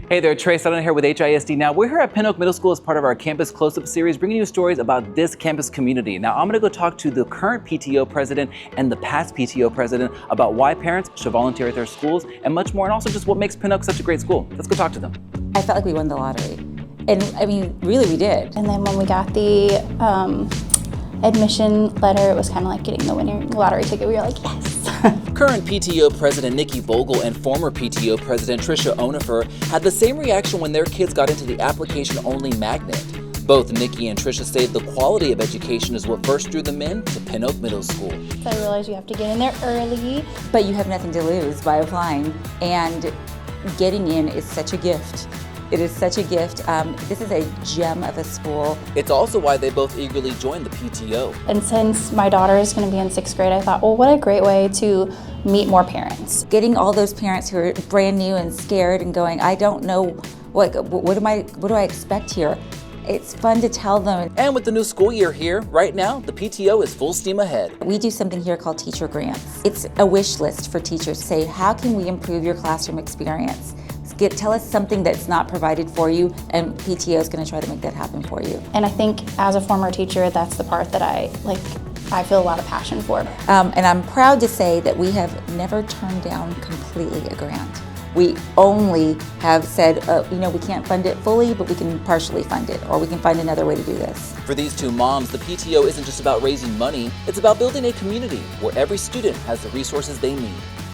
Hey there, Tricia here with HISD. Now, we're here at Pin Oak Middle School as part of our Campus Close-Up series, bringing you stories about this campus community. Now, I'm gonna go talk to the current PTO president and the past PTO president about why parents should volunteer at their schools and much more, and also just what makes Pin Oak such a great school. Let's go talk to them. I felt like we won the lottery. And I mean, really we did. And then when we got the admission letter, it was kind of like getting the winning lottery ticket. We were like, yes. Current PTO President Niki Vogel and former PTO President Tricia Onufer had the same reaction when their kids got into the application-only magnet. Both Niki and Tricia say the quality of education is what first drew them in to Pin Oak Middle School. So I realized you have to get in there early. But you have nothing to lose by applying, and getting in is such a gift. It is such a gift. This is a gem of a school. It's also why they both eagerly joined the PTO. And since my daughter is going to be in 6th grade, I thought, well, what a great way to meet more parents. Getting all those parents who are brand new and scared and going, I don't know, what do I expect here? It's fun to tell them. And with the new school year here, right now, the PTO is full steam ahead. We do something here called teacher grants. It's a wish list for teachers to say, how can we improve your classroom experience? Tell us something that's not provided for you, and PTO is going to try to make that happen for you. And I think as a former teacher, that's the part that I feel a lot of passion for. And I'm proud to say that we have never turned down completely a grant. We only have said, we can't fund it fully, but we can partially fund it, or we can find another way to do this. For these two moms, the PTO isn't just about raising money, it's about building a community where every student has the resources they need.